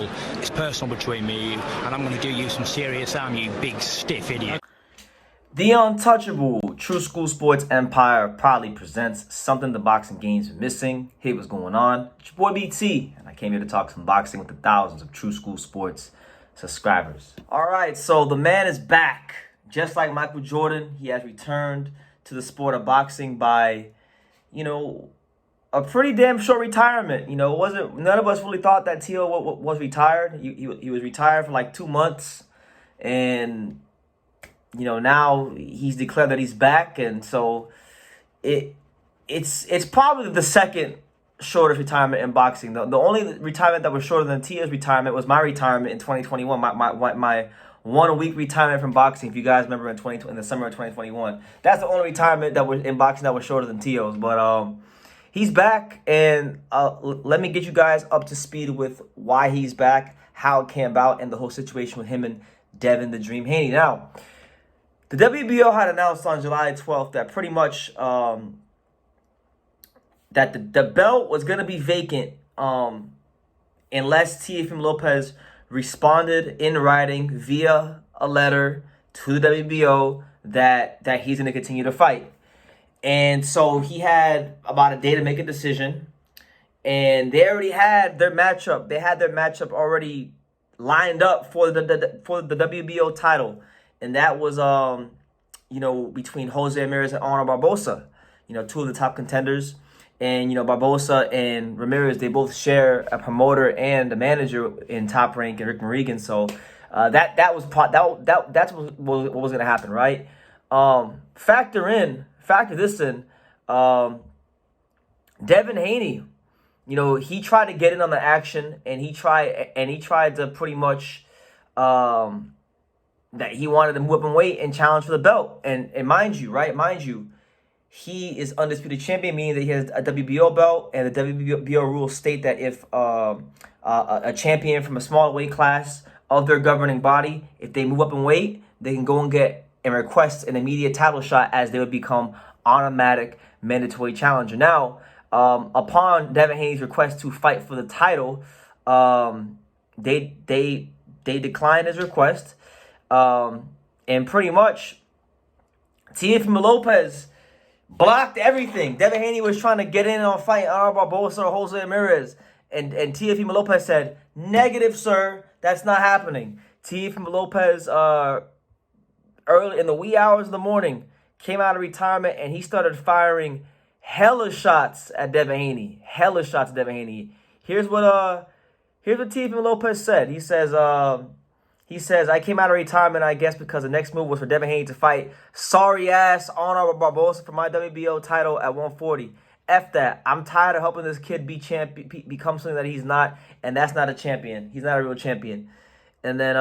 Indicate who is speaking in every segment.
Speaker 1: football. It's personal between me and you, and I'm going to do you some serious harm, you big stiff idiot.
Speaker 2: The untouchable True School Sports Empire proudly presents something the boxing game's been missing. Hey, what's going on? It's your boy BT, and I came here to talk some boxing with the thousands of True School Sports subscribers. All right, so the man is back. Just like Michael Jordan, he has returned to the sport of boxing by, a pretty damn short retirement. None of us really thought that Tio was retired. He was retired for like 2 months, and now he's declared that he's back, and so it's probably the second shortest retirement in boxing. The only retirement that was shorter than Tia's retirement was my retirement in 2021. My 1 week retirement from boxing. If you guys remember in the summer of 2021, that's the only retirement that was in boxing that was shorter than Tio's. But he's back, and let me get you guys up to speed with why he's back, how it came about, and the whole situation with him and Devin the Dream Haney. Now, the WBO had announced on July 12th that pretty much that the belt was going to be vacant unless Teofimo Lopez responded in writing via a letter to the WBO that he's going to continue to fight. And so he had about a day to make a decision, and they already had their matchup. They had their matchup already lined up for the WBO title. And that was, between Jose Ramirez and Honor Barbosa, two of the top contenders. And, Barbosa and Ramirez, they both share a promoter and a manager in Top Rank and Rick Morrigan. So that's what was going to happen, right? Factor this in. Devin Haney, he tried to get in on the action, and he tried to pretty much that he wanted to whip and weight and challenge for the belt. And mind you, he is undisputed champion, meaning that he has a WBO belt, and the WBO rules state that if a champion from a small weight class of their governing body, if they move up in weight, they can go and get and request an immediate title shot, as they would become automatic mandatory challenger. Now, upon Devin Haney's request to fight for the title, they declined his request. And pretty much, Teofimo Lopez blocked everything. Devin Haney was trying to get in on fight Honor Barbosa or Jose Ramirez, and Teofimo Lopez said, "Negative, sir, that's not happening." Teofimo Lopez, early in the wee hours of the morning, came out of retirement, and he started firing hella shots at Devin Haney. Here's what Teofimo Lopez said. He says, "I came out of retirement, I guess, because the next move was for Devin Haney to fight sorry-ass Honor Barbosa for my WBO title at 140. F that. I'm tired of helping this kid become something that he's not, and that's not a champion. He's not a real champion." And then,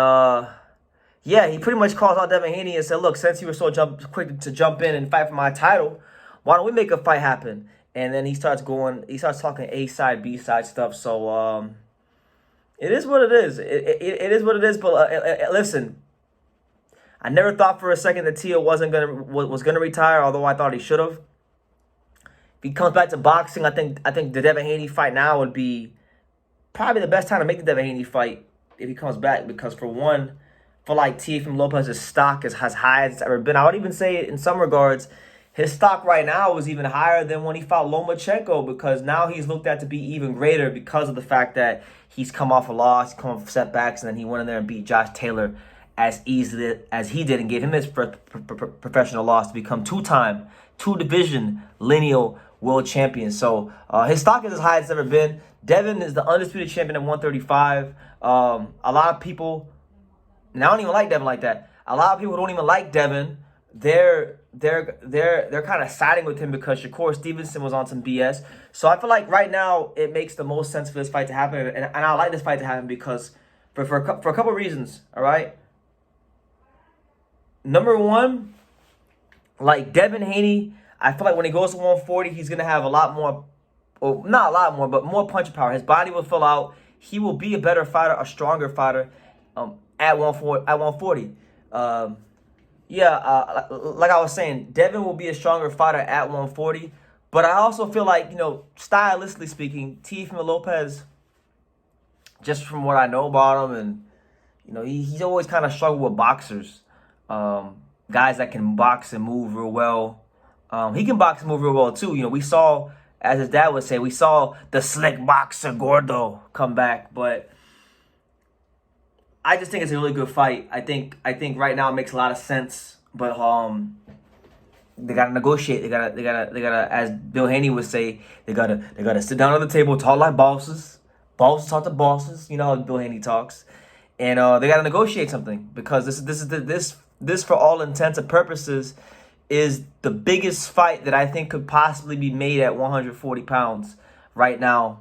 Speaker 2: he pretty much calls out Devin Haney and said, "Look, since you were so quick to jump in and fight for my title, why don't we make a fight happen?" And then he starts talking A-side, B-side stuff. So, it is what it is. It is what it is. But listen, I never thought for a second that Tio was gonna retire, although I thought he should have. If he comes back to boxing, I think the Devin Haney fight now would be probably the best time to make the Devin Haney fight if he comes back, because for one, for like Teofimo Lopez's stock is as high as it's ever been. I would even say in some regards, his stock right now is even higher than when he fought Lomachenko, because now he's looked at to be even greater because of the fact that he's come off a loss, come off setbacks, and then he went in there and beat Josh Taylor as easily as he did and gave him his first professional loss to become two-division lineal world champion. So his stock is as high as it's ever been. Devin is the undisputed champion at 135. A lot of people, and I don't even like Devin like that. A lot of people don't even like Devin. They're kind of siding with him because Shakur Stevenson was on some BS. So I feel like right now it makes the most sense for this fight to happen, and I like this fight to happen because for a couple of reasons. All right. Number one, like Devin Haney, I feel like when he goes to 140, he's gonna have a lot more, or not a lot more, but more punch power. His body will fill out. He will be a better fighter, a stronger fighter, at 140. Like I was saying, Devin will be a stronger fighter at 140. But I also feel like, stylistically speaking, Teofimo Lopez just from what I know about him, and you know, he's always kind of struggled with boxers, guys that can box and move real well. He can box and move real well too. You know, we saw, as his dad would say, we saw the slick boxer Gordo come back, but I just think it's a really good fight. I think right now it makes a lot of sense, but they gotta negotiate. They gotta, as Bill Haney would say, they gotta sit down at the table, talk like bosses. Bosses talk to bosses. You know how Bill Haney talks, and they gotta negotiate something, because this for all intents and purposes is the biggest fight that I think could possibly be made at 140 pounds right now.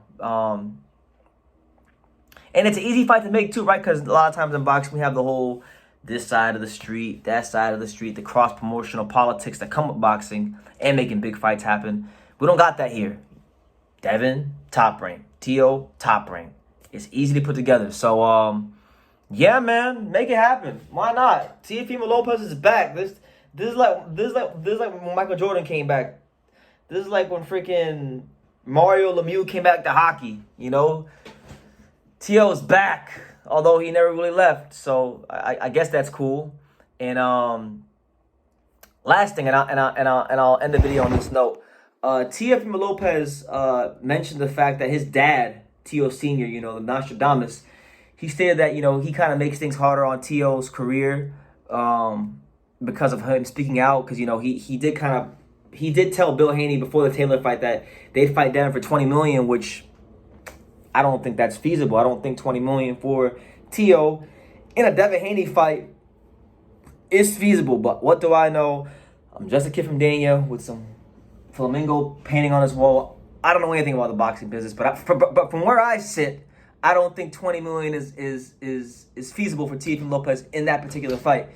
Speaker 2: And it's an easy fight to make too, right? Because a lot of times in boxing, we have the whole this side of the street, that side of the street, the cross-promotional politics that come with boxing and making big fights happen. We don't got that here. Devin, top rank. Teo, top rank. It's easy to put together. So, yeah, man, make it happen. Why not? Teofimo Lopez is back. This is like when Michael Jordan came back. This is like when freaking Mario Lemieux came back to hockey, you know? Teo's back, although he never really left, so I guess that's cool. And last thing, and I'll end the video on this note. Teofimo Lopez mentioned the fact that his dad, Teo Sr., you know, the Nostradamus, he stated that, you know, he kind of makes things harder on Teo's career because of him speaking out. Because, you know, he did tell Bill Haney before the Taylor fight that they'd fight Devin for $20 million, which I don't think that's feasible. I don't think $20 million for Teo in a Devin Haney fight is feasible. But what do I know? I'm just a kid from Dania with some flamingo painting on his wall. I don't know anything about the boxing business, but from where I sit, I don't think $20 million is feasible for Teofimo Lopez in that particular fight.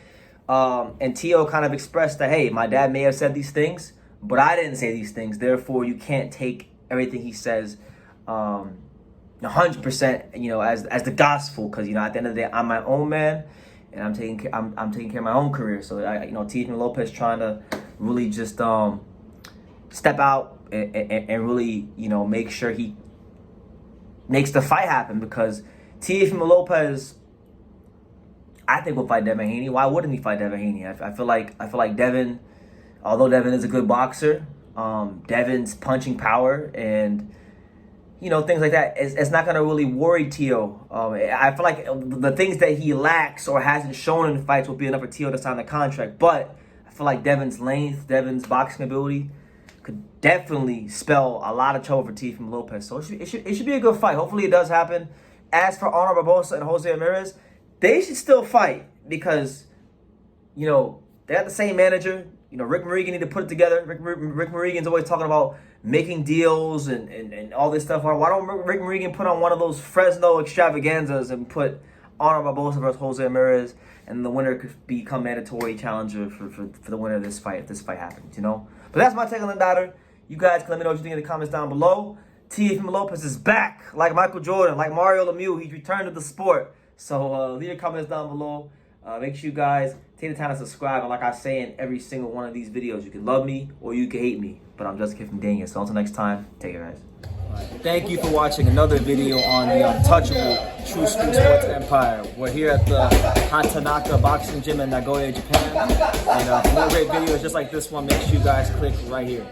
Speaker 2: And Teo kind of expressed that, hey, my dad may have said these things, but I didn't say these things. Therefore, you can't take everything he says 100%, you know, as the gospel, because, you know, at the end of the day, I'm my own man, and I'm taking care of my own career. So you know, Teofimo Lopez trying to really just step out and really, you know, make sure he makes the fight happen, because Teofimo Lopez, I think, will fight Devin Haney. Why wouldn't he fight Devin Haney? I feel like Devin, although Devin is a good boxer, Devin's punching power and, you know, things like that, it's not going to really worry Teo. I feel like the things that he lacks or hasn't shown in fights will be enough for Teo to sign the contract. But I feel like Devin's length, Devin's boxing ability could definitely spell a lot of trouble for Teofimo Lopez. So it should be a good fight. Hopefully it does happen. As for Honor Barbosa and Jose Ramirez, they should still fight, because, you know, they have the same manager. You know, Rick Marigan need to put it together. Rick Marigan's always talking about making deals and all this stuff. Why don't Rick Marigan put on one of those Fresno extravaganzas and put Honor Barbosa versus Jose Ramirez, and the winner could become mandatory challenger for the winner of this fight if this fight happens, you know? But that's my take on the matter. You guys can let me know what you think in the comments down below. Teofimo Lopez is back, like Michael Jordan, like Mario Lemieux. He's returned to the sport. So leave your comments down below. Make sure you guys take the time to subscribe. And like I say in every single one of these videos, you can love me or you can hate me. But I'm just a kid from Dania. So until next time, take care, guys. Thank you for watching another video on the untouchable True School Sports Empire. We're here at the Hatanaka Boxing Gym in Nagoya, Japan. And for more great videos just like this one, make sure you guys click right here.